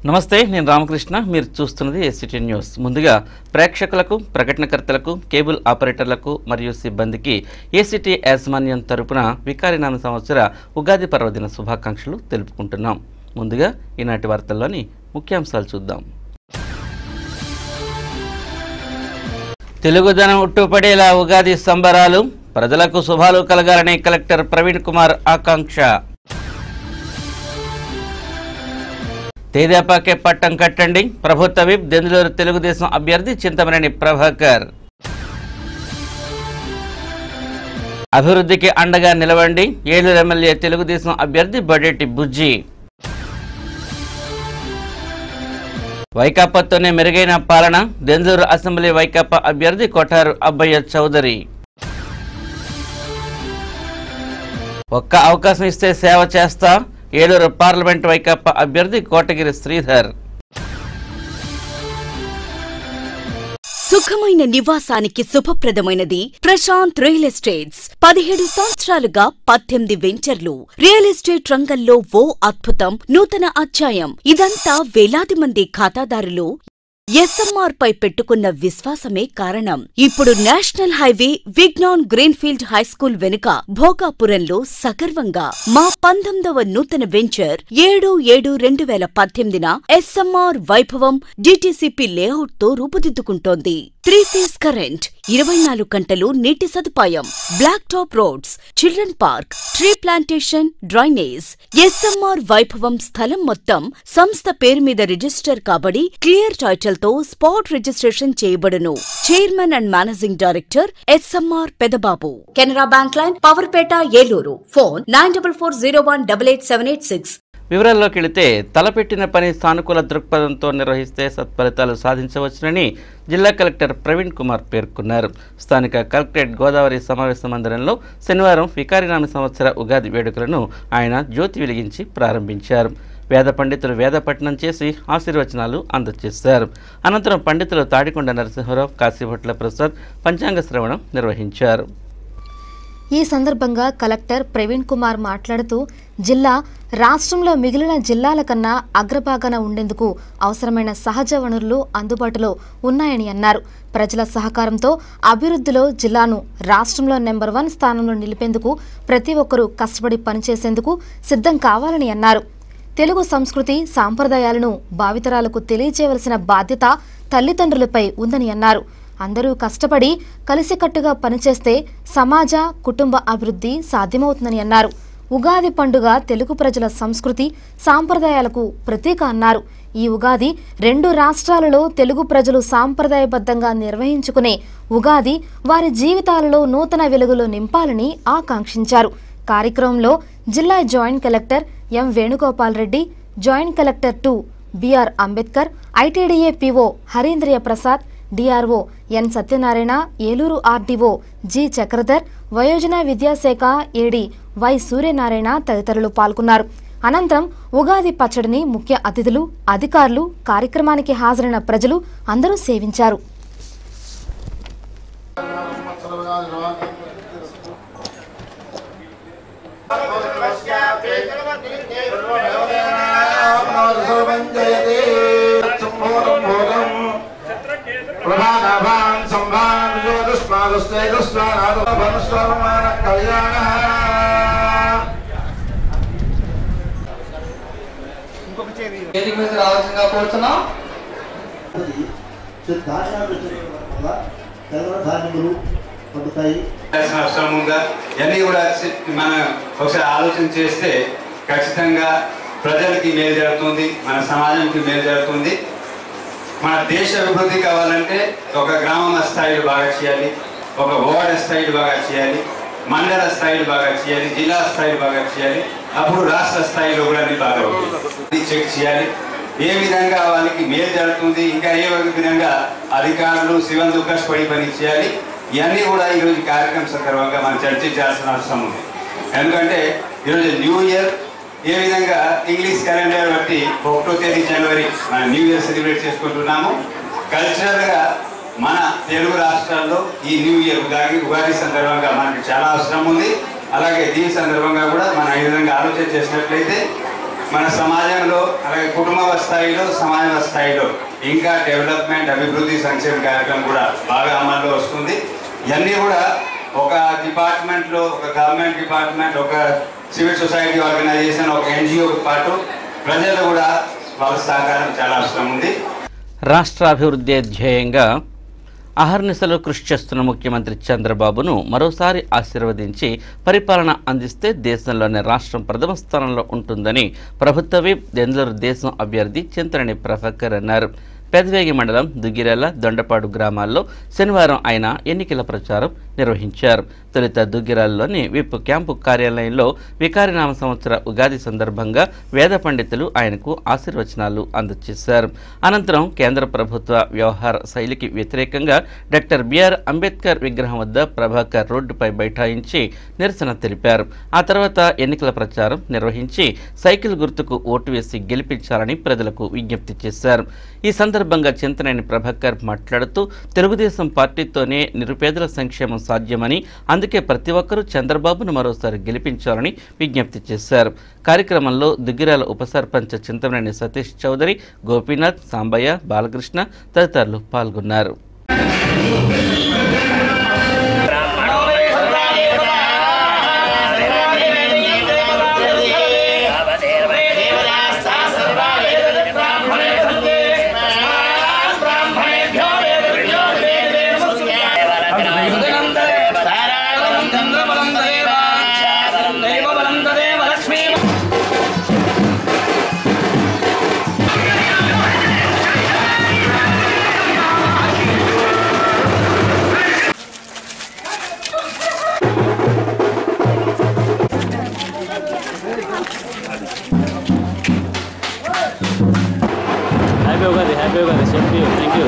నమస్తే, నేను రామకృష్ణ. మీరు చూస్తున్నది ఎస్సిటీ న్యూస్. ముందుగా ప్రేక్షకులకు, ప్రకటనకర్తలకు, కేబుల్ ఆపరేటర్లకు మరియు సిబ్బందికి ఏసిటీ యాజమాన్యం తరపున వికారినామ సంవత్సర ఉగాది పర్వదిన శుభాకాంక్షలు తెలుపుకుంటున్నాం. ముందుగా ఈనాటి వార్తల్లోని ముఖ్యాంశాలు చూద్దాం. తెలుగుదనం ఉట్టుపడేలా ఉగాది సంబరాలు, ప్రజలకు శుభాలు కలగాలని కలెక్టర్ ప్రవీణ్ కుమార్ ఆకాంక్ష. తేదేపాకే పట్టం కట్టండి, ప్రభుత్వ విప్ దెందులూరు తెలుగుదేశం అభ్యర్థి చింతమనేని ప్రభాకర్. అభివృద్ధికి అండగా నిలవండి, ఏలూరు ఎమ్మెల్యే తెలుగుదేశం అభ్యర్థి బడేటి బుజ్జి. వైకాపాతోనే మెరుగైన పాలన, దెందులూరు అసెంబ్లీ వైకాపా అభ్యర్థి కొఠారు అబ్బయ్య చౌదరి. ఒక్క అవకాశం ఇస్తే సేవ చేస్తా, ఏలూరు పార్లమెంట్ వైకాపా అభ్యర్థి కోటగిరి శ్రీధర్. సుఖమైన నివాసానికి శుభప్రదమైనది ప్రశాంత్ రియల్ ఎస్టేట్స్. 17 సంవత్సరాలుగా 18 వెంచర్లు. రియల్ ఎస్టేట్ రంగంలో ఓ అద్భుతం, నూతన అధ్యాయం. ఇదంతా వేలాది మంది ఖాతాదారులు ఎస్ఎంఆర్ పై పెట్టుకున్న విశ్వాసమే కారణం. ఇప్పుడు national highway Vignan greenfield high school వెనుక భోగాపురంలో సగర్వంగా మా 19వ నూతన venture 7/7/2018 SMR Vaibhavam DTCP layout తో రూపుదిద్దుకుంటోంది. 3 ఫేజ్ కరెంట్, 24 గంటలు నీటి సదుపాయం, black top roads, children park, tree plantation, drainage. SMR Vaibhavam స్థలం మొత్తం సంస్థ పేరు మీద రిజిస్టర్ కాబడి క్లియర్ టైటిల్ తో స్పాట్ రిజిస్ట్రేషన్ చేయబడును. Chairman and managing director SMR Pedababu. Canara bank line, Powerpet, Eluru. Phone 9440188786. వివరాల్లోకి వెళితే, తలపెట్టిన పని సానుకూల దృక్పథంతో నిర్వహిస్తే సత్ఫలితాలు సాధించవచ్చునని జిల్లా కలెక్టర్ ప్రవీణ్ కుమార్ పేర్కొన్నారు. స్థానిక కలెక్టరేట్ గోదావరి సమావేశ మందిరంలో శనివారం వికారినామ సంవత్సర ఉగాది వేడుకలను ఆయన జ్యోతి వెలిగించి ప్రారంభించారు. వేద పండితులు వేద పఠనం చేసి ఆశీర్వచనాలు అందజేశారు. అనంతరం పండితులు తాడికొండ నరసింహరావు, కాశీభట్ల ప్రసాద్ పంచాంగ శ్రవణం నిర్వహించారు. ఈ సందర్భంగా కలెక్టర్ ప్రవీణ్ కుమార్ మాట్లాడుతూ, జిల్లా రాష్ట్రంలో మిగిలిన జిల్లాల కన్నా అగ్రభాగాన ఉండేందుకు అవసరమైన సహజ వనరులు అందుబాటులో ఉన్నాయని అన్నారు. ప్రజల సహకారంతో అభివృద్ధిలో జిల్లాను రాష్ట్రంలో నెంబర్ 1 స్థానంలో నిలిపేందుకు ప్రతి ఒక్కరూ కష్టపడి పనిచేసేందుకు సిద్ధం కావాలని అన్నారు. తెలుగు సంస్కృతి సాంప్రదాయాలను భావితరాలకు తెలియజేయవలసిన బాధ్యత తల్లిదండ్రులపై ఉందని అన్నారు. అందరూ కష్టపడి కలిసికట్టుగా పనిచేస్తే సమాజ, కుటుంబ అభివృద్ధి సాధ్యమవుతుందని అన్నారు. ఉగాది పండుగ తెలుగు ప్రజల సంస్కృతి సాంప్రదాయాలకు ప్రతీక అన్నారు. ఈ ఉగాది 2 రాష్ట్రాలలో తెలుగు ప్రజలు సాంప్రదాయబద్ధంగా నిర్వహించుకునే ఉగాది వారి జీవితాలలో నూతన వెలుగులు నింపాలని ఆకాంక్షించారు. కార్యక్రమంలో జిల్లా joint collector M Venugopal Reddy, joint collector 2 BR Ambedkar, ITDA PO Harindriya Prasad, DRO N Satyanarayana, Eluru RDO G Chakradhar, వయోజన విద్యాశాఖ ఏడీ వై సూర్యనారాయణ తదితరులు పాల్గొన్నారు. అనంతరం ఉగాది పచ్చడిని ముఖ్య అతిథులు, అధికారులు, కార్యక్రమానికి హాజరైన ప్రజలు అందరూ సేవించారు. ఇవన్నీ కూడా మనం ఒకసారి ఆలోచన చేస్తే ఖచ్చితంగా ప్రజలకి మేలు జరుగుతుంది, మన సమాజానికి మేలు జరుగుతుంది. మన దేశ అభివృద్ధి కావాలంటే ఒక గ్రామ స్థాయిలో బాగా చేయాలి, ఒక వార్డు స్థాయిలో బాగా చేయాలి, మండల స్థాయిలో బాగా చేయాలి, జిల్లా స్థాయిలో బాగా చేయాలి, అప్పుడు రాష్ట్ర స్థాయిలో కూడా బాగా చెక్ చేయాలి. ఏ విధంగా వాళ్ళకి మేలు జరుగుతుంది, ఇంకా ఏ విధంగా అధికారులు శివంతు కష్టపడి పని చేయాలి. ఇవన్నీ కూడా ఈరోజు కార్యక్రమం సందర్భంగా మనం చర్చించాల్సిన అవసరం ఉంది. ఎందుకంటే ఈరోజు న్యూ ఇయర్ ఏ విధంగా ఇంగ్లీష్ క్యాలెండర్ బట్టి 1వ తేదీ జనవరి మన న్యూ ఇయర్ సెలబ్రేట్ చేసుకుంటున్నాము. కల్చరల్గా మన తెలుగు రాష్ట్రాల్లో ఈ న్యూ ఇయర్ ఉగాది సందర్భంగా మనకి చాలా అవసరం ఉంది. అలాగే దీని సందర్భంగా కూడా మనం ఈ విధంగా ఆలోచన చేసినట్లయితే మన సమాజంలో అలాగే కుటుంబ స్థాయిలో సమాజ స్థాయిలో ఇంకా డెవలప్మెంట్ అభివృద్ధి సంక్షేమ కార్యక్రమం కూడా బాగా అమల్లో వస్తుంది. ఇవన్నీ కూడా ఒక డిపార్ట్మెంట్లో ఒక గవర్నమెంట్ డిపార్ట్మెంట్ ఒక సివిల్ సొసైటీ ఆర్గనైజేషన్ ఒక ఎన్జిఓతో పాటు ప్రజలు కూడా వాళ్ళ సహకారం చాలా అవసరం ఉంది. రాష్ట్ర అభివృద్ధి ధ్యేయంగా అహర్నిశలు కృషి చేస్తున్న ముఖ్యమంత్రి చంద్రబాబును మరోసారి ఆశీర్వదించి పరిపాలన అందిస్తే దేశంలోనే రాష్ట్రం ప్రథమ స్థానంలో ఉంటుందని ప్రభుత్వ విప్ దెందులూరు దేశం అభ్యర్థి చింతనేని ప్రభాకర్ అన్నారు. పెదవేగి మండలం దుగ్గిరాల దొండపాడు గ్రామాల్లో శనివారం ఆయన ఎన్నికల ప్రచారం నిర్వహించారు. తొలుత దుగ్గిరాలలోని విప్ క్యాంపు కార్యాలయంలో వికారినామ సంవత్సర ఉగాది సందర్భంగా వేద పండితులు ఆయనకు ఆశీర్వచనాలు అందజేశారు. అనంతరం కేంద్ర ప్రభుత్వ వ్యవహార శైలికి వ్యతిరేకంగా డాక్టర్ బిఆర్ అంబేద్కర్ విగ్రహం వద్ద ప్రభాకర్ రోడ్డుపై బైఠాయించి నిరసన తెలిపారు. ఆ తర్వాత ఎన్నికల ప్రచారం నిర్వహించి సైకిల్ గుర్తుకు ఓటు వేసి గెలిపించాలని ప్రజలకు విజ్ఞప్తి చేశారు. ఈ సందర్భంగా చింతనేని ప్రభాకర్ మాట్లాడుతూ తెలుగుదేశం పార్టీతోనే నిరుపేదల సంక్షేమం సాధ్యమని, అందుకే ప్రతి ఒక్కరూ చంద్రబాబును మరోసారి గెలిపించాలని విజ్ఞప్తి చేశారు. కార్యక్రమంలో దుగ్గిరాల ఉప సర్పంచ్ చింతనేని సతీష్ చౌదరి, గోపీనాథ్, సాంబయ్య, బాలకృష్ణ తదితరులు పాల్గొన్నారు. Happy Ugadi, same to you. Thank you.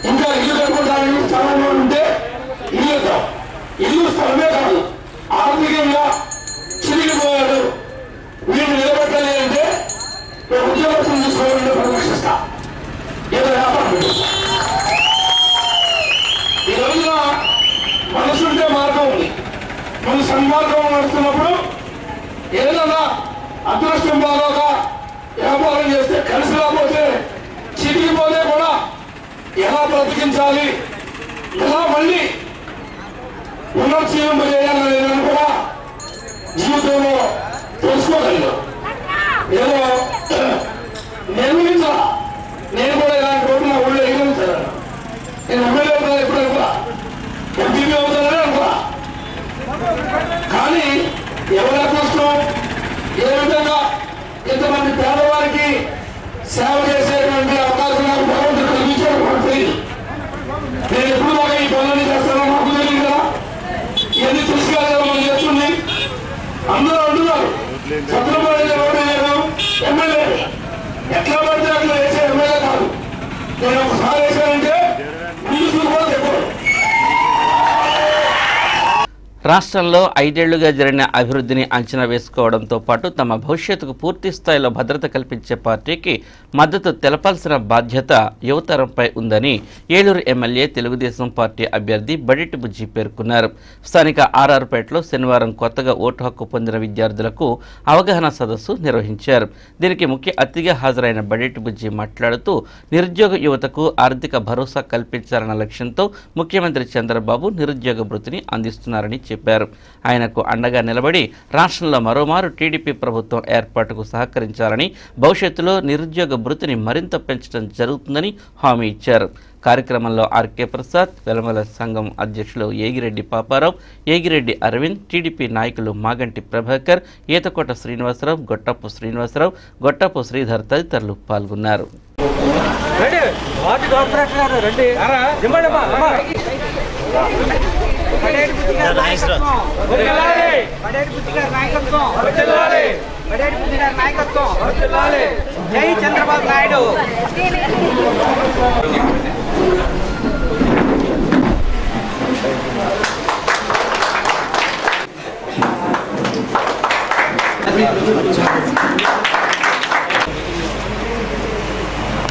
ఇంకా ఇల్లు కట్టుకోవడానికి స్థలంలో ఉంటే ఇల్లు స్థలమే కాదు ఆర్థికంగా చిరిగిపోయాడు. వీళ్ళు నిలబెట్టాలి అంటే ఉద్యోగస్తులు తీసుకోవాలంటే పరిరక్షిస్తా ఏదో వ్యాపారం పెట్టిస్తా. ఈ రోజున మనసుంటే మార్గం ఉంది. మన సన్మార్గం నడుస్తున్నప్పుడు ఏదైనా అదృష్టం బాగోక వ్యాపారం చేస్తే కలిసి రాకపోతే చిరిగిపోతే కూడా ఎలా బ్రతికించాలి, ఎలా మళ్ళీ పునర్జీవం చేయాలని కూడా జీవితంలో తెలుసుకోగలను. ఏదో నిర్మించాలా, నేను కూడా ఇలాంటి రోడ్డు నా ఊళ్ళో ఎగిరించాను. నేను ఎమ్మెల్యే అవుతాను ఎప్పుడు అనుకున్నా, ఎంపీపీ అవుతానని అనుకున్నా. కానీ ఎవరి అదృష్టం ఏ విధంగా ఇంతమంది పేదవారికి సేవ చేసేటువంటి అవకాశం నాకు భగవంతుడు కలిగించాడు నాకు తెలియదు. నేను ఎప్పుడు బాగా ఈ పనులన్నీ చేస్తానో నాకు తెలియదు కదా. ఇవన్నీ తీసుకెళ్ళాలి మనం చేస్తుంది. అందరూ అంటున్నారు చంద్రబాబు రోడ్డు లేదు ఎమ్మెల్యే, ఎట్లా పడితే అట్లా వేసే ఎమ్మెల్యే కాదు. నేను ఒకసారి వేసానంటే ముందు చూసుకోవాలి. రాష్ట్రంలో 5 ఏళ్లుగా జరిగిన అభివృద్ధిని అంచనా వేసుకోవడంతో పాటు తమ భవిష్యత్తుకు పూర్తి స్థాయిలో భద్రత కల్పించే పార్టీకి మద్దతు తెలపాల్సిన బాధ్యత యువతరంపై ఉందని ఏలూరు ఎమ్మెల్యే తెలుగుదేశం పార్టీ అభ్యర్థి బడెట్టి బుజ్జి పేర్కొన్నారు. స్థానిక ఆర్ఆర్పేటలో శనివారం కొత్తగా ఓటు హక్కు పొందిన విద్యార్థులకు అవగాహన సదస్సు నిర్వహించారు. దీనికి ముఖ్య అతిథిగా హాజరైన బడెట్టి బుజ్జి మాట్లాడుతూ నిరుద్యోగ యువతకు ఆర్థిక భరోసా కల్పించాలన్న లక్ష్యంతో ముఖ్యమంత్రి చంద్రబాబు నిరుద్యోగ భృతిని అందిస్తున్నారని చెప్పారు. ఆయనకు అండగా నిలబడి రాష్ట్రంలో మరోమారు టీడీపీ ప్రభుత్వం ఏర్పాటుకు సహకరించాలని, భవిష్యత్తులో నిరుద్యోగ భృతిని మరింత పెంచడం జరుగుతుందని హామీ ఇచ్చారు. కార్యక్రమంలో ఆర్కే ప్రసాద్, వెలమల సంఘం అధ్యక్షులు ఏగిరెడ్డి పాపారావు, ఏగిరెడ్డి అరవింద్, టీడీపీ నాయకులు మాగంటి ప్రభాకర్, ఈతకోట శ్రీనివాసరావు, గొట్టపు శ్రీనివాసరావు, గొట్టపు శ్రీధర్ తదితరులు పాల్గొన్నారు. జై చంద్రబాబు నాయుడు.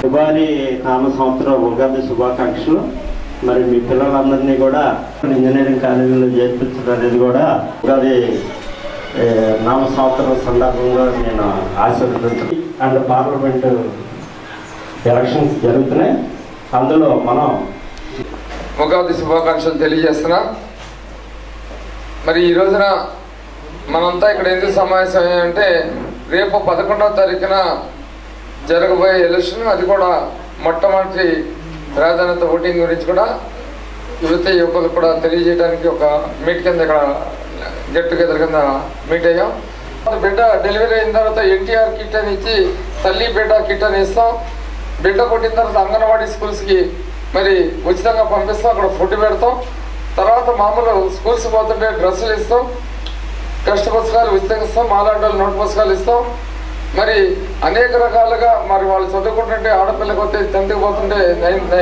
ఉగాది నామ సంవత్సరం ఉగాది శుభాకాంక్షలు. మరి మీ పిల్లలందరినీ కూడా ఇంజనీరింగ్ కాలేజీలో చేర్పించడం అనేది కూడా ఉగాది నామ సంవత్సరం సందర్భంగా నేను ఆశీర్వదించాను. అండ్ పార్లమెంటు ఎలక్షన్స్ జరుగుతున్నాయి. అందులో మనం ఉగాది శుభాకాంక్షలు తెలియజేస్తున్నా. మరి ఈ రోజున మనంతా ఇక్కడ ఎందుకు సమావేశం అయ్యామంటే రేపు 11వ తారీఖున జరగబోయే ఎలక్షన్, అది కూడా మొట్టమొదటి ప్రాధాన్యత ఓటింగ్ గురించి కూడా యువకులకు కూడా తెలియజేయడానికి ఒక మీట్ కింద ఇక్కడ గెట్ టుగెదర్ కింద మీట్ అయ్యాం. బిడ్డ డెలివరీ అయిన తర్వాత ఎన్టీఆర్ కిట్ అని ఇచ్చి తల్లి బిడ్డ కిట్ అని ఇస్తాం. బిడ్డ పుట్టిన తర్వాత అంగన్వాడీ స్కూల్స్కి మరి ఉచితంగా పంపిస్తాం, అక్కడ ఫుడ్ పెడతాం. తర్వాత మామూలు స్కూల్స్ పోతుంటే డ్రెస్సులు ఇస్తాం, టెక్స్ట్ పుస్తకాలు ఉచితంగా ఇస్తాం, మాలాంటి నోట్ పుస్తకాలు ఇస్తాం. మరి అనేక రకాలుగా మరి వాళ్ళు చదువుకుంటుంటే ఆడపిల్లకి వస్తే 10th పోతుంటే 9th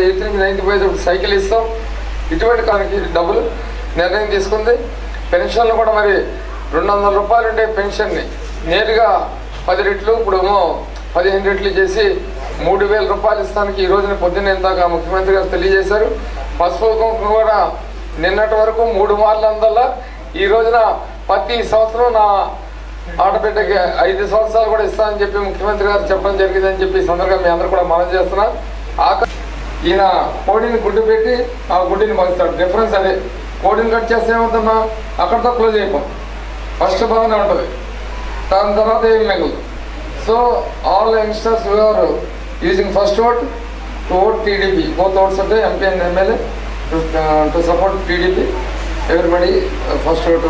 8th 9th పోయేటప్పుడు సైకిల్ ఇస్తాం. ఇటువంటి కానికి డబ్బులు నిర్ణయం తీసుకుంది. పెన్షన్లు కూడా మరి 200 రూపాయలు ఉండే పెన్షన్ని నేరుగా 10 రెట్లు, ఇప్పుడేమో 15 రెట్లు చేసి 3000 రూపాయలు ఇస్తానికి ఈ రోజున పొద్దున్న ఇందాక ముఖ్యమంత్రి గారు తెలియజేశారు. పసుపు కుంకుమ కూడా నిన్నటి వరకు 3 మార్లు అందల్లా ఈ రోజున ప్రతి సంవత్సరం నా ఆడబిడ్డకి 5 సంవత్సరాలు కూడా ఇస్తానని చెప్పి ముఖ్యమంత్రి గారు చెప్పడం జరిగిందని చెప్పి సందర్భంగా మీ అందరూ కూడా మనం చేస్తున్నా. ఈయన కోడిని గుడ్డు పెట్టి ఆ గుడ్డిని మలుస్తాడు. డిఫరెన్స్ అదే. కోడిని కట్ చేస్తే ఏమవుతుందా అక్కడితో క్లోజ్ అయిపోతుంది. ఫస్ట్ బాగానే ఉంటుంది, దాని తర్వాత ఏం మిగలదు. So all youngsters who are using first vote to vote TDP, both votes అంటే MP and MLA to support TDP. Everybody first vote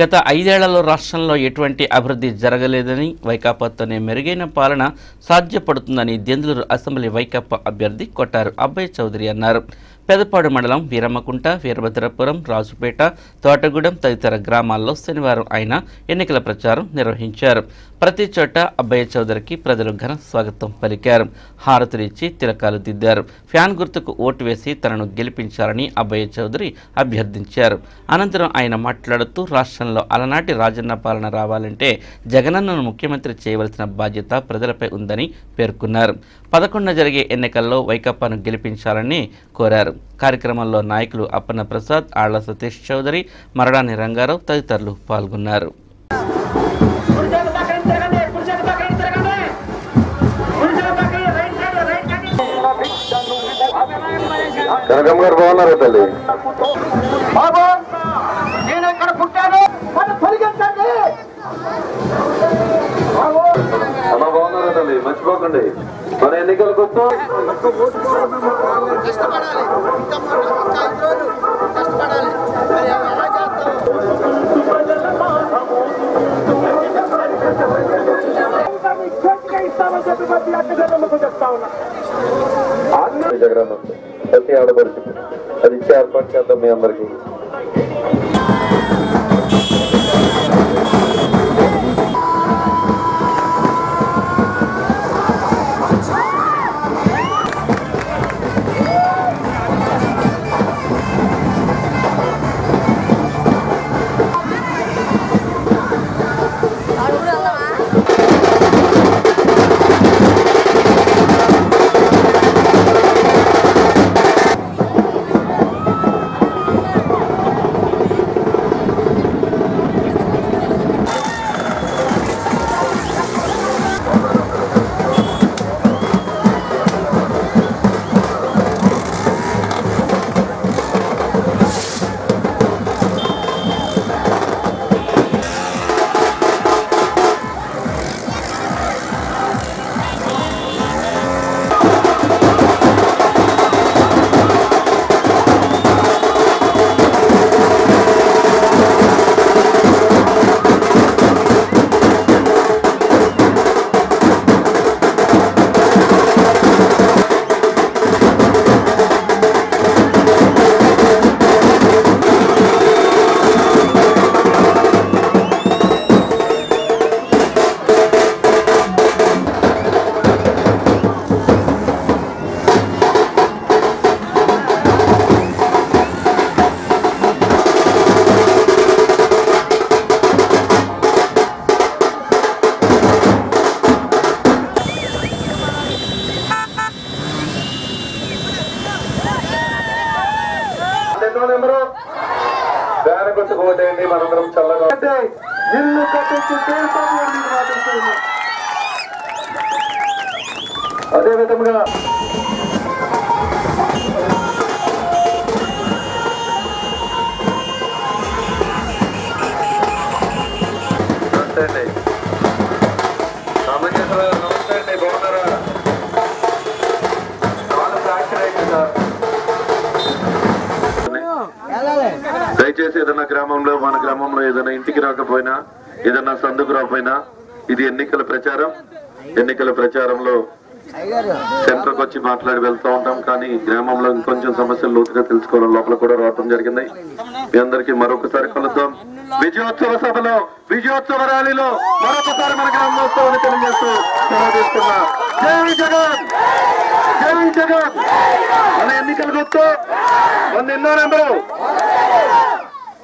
గత 5 ఏళ్లలో రాష్ట్రంలో ఎటువంటి అభివృద్ధి జరగలేదని, వైకాపాతోనే మెరుగైన పాలన సాధ్యపడుతుందని దెందులూరు అసెంబ్లీ వైకాపా అభ్యర్థి కొట్టారు అబ్బయ్య చౌదరి అన్నారు. పెదపాడు మండలం వీరమ్మకుంట, వీరభద్రపురం, రాజుపేట, తోటగూడెం తదితర గ్రామాల్లో శనివారం ఆయన ఎన్నికల ప్రచారం నిర్వహించారు. ప్రతి చోట అబ్బయ్య చౌదరికి ప్రజలు ఘన స్వాగతం పలికారు. హారతులిచ్చి తిలకాలు దిద్దారు. ఫ్యాన్ గుర్తుకు ఓటు వేసి తనను గెలిపించాలని అబ్బయ్య చౌదరి అభ్యర్థించారు. అనంతరం ఆయన మాట్లాడుతూ రాష్ట్రంలో అలనాటి రాజన్న పాలన రావాలంటే జగనన్నను ముఖ్యమంత్రి చేయవలసిన బాధ్యత ప్రజలపై ఉందని పేర్కొన్నారు. 11న జరిగే ఎన్నికల్లో వైకాపాను గెలిపించాలని కోరారు. కార్యక్రమంలో నాయకులు అప్పన్న ప్రసాద్, ఆళ్ల సతీష్ చౌదరి, మరడాని రంగారావు తదితరులు పాల్గొన్నారు. కనకమ్మ గారు బాగున్నారా తల్లి? అమ్మ బాగున్నారా తల్లి? మర్చిపోకండి మన ఎన్నికలకు వస్తాం. జగన్ ప్రతి ఆడపడుచు అది ఇచ్చే ఏర్పాటు చేద్దాం మీ అందరికీ. ఫ్యాన్ గుర్తుకు ఓటేయండి. మనందరం చల్లగా ఇల్లు కట్టించి అదే విధంగా నమస్తే అండి. రామకేశ్వర నమస్తే అండి. బాగున్నారా? ఫ్రాక్చర్ అయింది సార్. దయచేసి ఏదైనా గ్రామంలో మన గ్రామంలో ఏదైనా ఇంటికి రాకపోయినా ఏదైనా సందుకు రాకపోయినా ఇది ఎన్నికల ప్రచారంలో సెంటర్కి వచ్చి మాట్లాడి వెళ్తూ ఉంటాం. కానీ గ్రామంలో ఇంకొంచెం సమస్యలు లోతుగా తెలుసుకోవడం లోపల కూడా రావడం జరిగింది. మీ అందరికీ మరొకసారి కలుద్దాం. విజయోత్సవ సభలో విజయోత్సవ ర్యాలీలో మరొకసారి మన గ్రామోత్సవాన్ని తెలియజేస్తూ సెలవు తీసుకున్నా. జై జగన్, జై జగన్. మన ఎన్నికల గుర్తు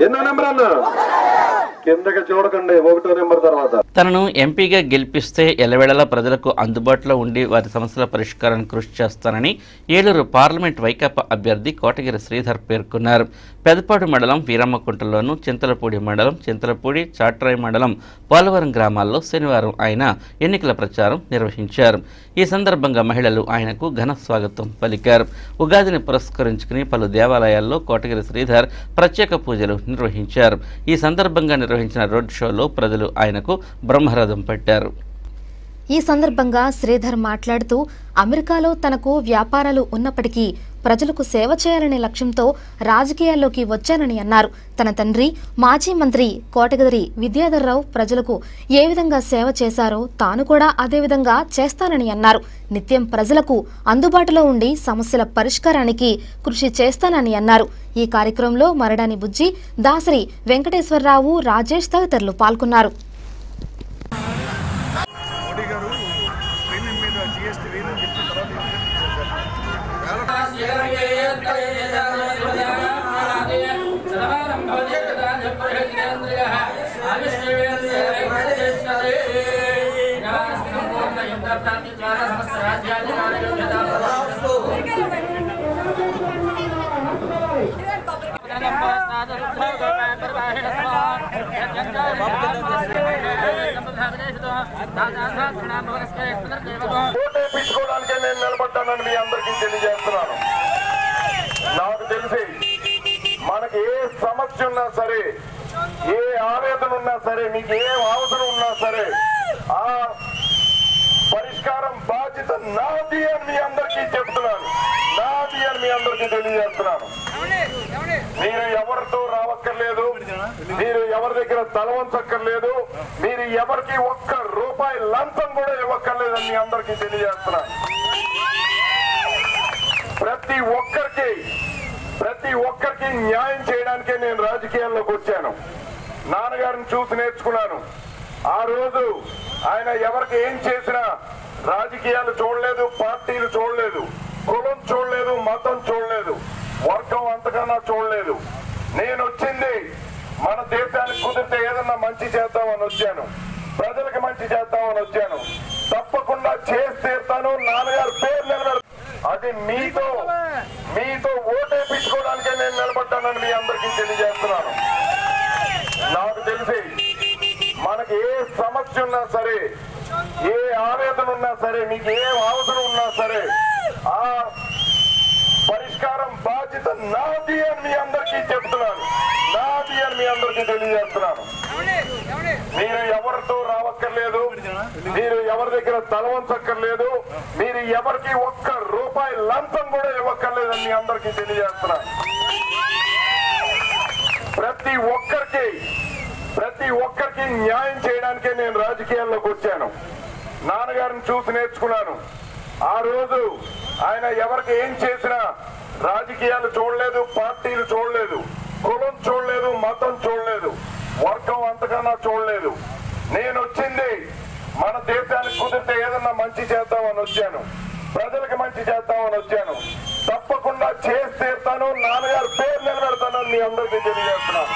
ఎన్నో నెంబర్ అన్న కిందకి చూడకండి, 1వ నెంబర్ తర్వాత. తనను ఎంపీగా గెలిపిస్తే ఎల్లవేళలా ప్రజలకు అందుబాటులో ఉండి వారి సమస్యల పరిష్కారానికి కృషి చేస్తానని ఏలూరు పార్లమెంట్ వైకాపా అభ్యర్థి కోటగిరి శ్రీధర్ పేర్కొన్నారు. పెదపాడు మండలం వీరమ్మకుంటలోను, చింతలపూడి మండలం చింతలపూడి, చాట్రాయి మండలం పోలవరం గ్రామాల్లో శనివారం ఆయన ఎన్నికల ప్రచారం నిర్వహించారు. ఈ సందర్భంగా మహిళలు ఆయనకు ఘన స్వాగతం పలికారు. ఉగాదిని పురస్కరించుకుని పలు దేవాలయాల్లో కోటగిరి శ్రీధర్ ప్రత్యేక పూజలు నిర్వహించారు. ఈ సందర్భంగా నిర్వహించిన రోడ్ షోలో ప్రజలు ఆయనకు బ్రహ్మరథం పట్టారు. ఈ సందర్భంగా శ్రీధర్ మాట్లాడుతూ అమెరికాలో తనకు వ్యాపారాలు ఉన్నప్పటికీ ప్రజలకు సేవ చేయాలనే లక్ష్యంతో రాజకీయాల్లోకి వచ్చానని అన్నారు. తన తండ్రి మాజీ మంత్రి కోటగిరి విద్యాధర్రావు ప్రజలకు ఏ విధంగా సేవ చేశారో తాను కూడా అదే విధంగా చేస్తానని అన్నారు. నిత్యం ప్రజలకు అందుబాటులో ఉండి సమస్యల పరిష్కారానికి కృషి చేస్తానని అన్నారు. ఈ కార్యక్రమంలో మరడాని బుజ్జి, దాసరి వెంకటేశ్వరరావు, రాజేష్ తదితరులు పాల్గొన్నారు. ఓటేపించుకోవడానికే నేను నిలబడ్డానని మీ అందరికీ తెలియజేస్తున్నాను. నాకు తెలిసి మనకి ఏ సమస్య ఉన్నా సరే, ఏ ఆవేదన ఉన్నా సరే, మీకు ఏ అవసరం ఉన్నా సరే ఆ పరిష్కారం బాధ్యత నాది అని మీ అందరికీ చెప్తున్నాను, నాది అని మీ అందరికీ తెలియజేస్తున్నాను. మీరు ఎవరితో రావక్కర్లేదు, మీరు ఎవరి దగ్గర తలవంచక్కర్లేదు, మీరు ఎవరికి ఒక్క రూపాయి లంచం కూడా ఇవ్వక్కర్లేదని మీ అందరికీ తెలియజేస్తున్నాను. ప్రతి ఒక్కరికి న్యాయం చేయడానికే నేను రాజకీయాల్లోకి వచ్చాను. నాన్నగారిని చూసి నేర్చుకున్నాను. ఆ రోజు ఆయన ఎవరికి ఏం చేసినా రాజకీయాలు చూడలేదు, పార్టీలు చూడలేదు, కులం చూడలేదు, మతం చూడలేదు, వర్గం అంతకన్నా చూడలేదు. నేను వచ్చింది మన దేశానికి కుదిరితే ఏదన్నా మంచి చేద్దామని వచ్చాను, ప్రజలకు మంచి చేద్దామని వచ్చాను. తప్పకుండా చేసి తీరుతాను. నాన్నగారు పేరు నిలబెడతాను. అది మీతో ఓటేపించుకోవడానికే నేను నిలబడ్డానని మీ అందరికీ తెలియజేస్తున్నాను. నాకు తెలిసి మనకి ఏ సమస్య ఉన్నా సరే, ఏ ఆవేదన ఉన్నా సరే, మీకు ఏ అవసరం ఉన్నా సరే ఆ పరిష్కారం బాధ్యత నాది అని మీ అందరికీ చెప్తున్నాను, నాది అని మీ అందరికీ తెలియజేస్తున్నాను. మీరు ఎవరితో రావక్కర్లేదు, మీరు ఎవరి దగ్గర తలవంచక్కర్లేదు, మీరు ఎవరికి ఒక్క రూపాయి లంచం కూడా ఇవ్వక్కర్లేదని మీ అందరికీ తెలియజేస్తున్నాను. ప్రతి ఒక్కరికి న్యాయం చేయడానికే నేను రాజకీయాల్లోకి వచ్చాను. నాన్నగారిని చూసి నేర్చుకున్నాను. ఆ రోజు ఆయన ఎవరికి ఏం చేసినా రాజకీయాలు చూడలేదు, పార్టీలు చూడలేదు, కులం చూడలేదు, మతం చూడలేదు, వర్గం అంతకన్నా చూడలేదు. నేను వచ్చింది మన దేశానికి కుదిరితే ఏదన్నా మంచి చేద్దామని వచ్చాను, ప్రజలకు మంచి చేద్దామని వచ్చాను. తప్పకుండా చేసి తీరుతాను. నాన్నగారు పేరు నిలబెడతానని మీ అందరికీ తెలియజేస్తున్నాను.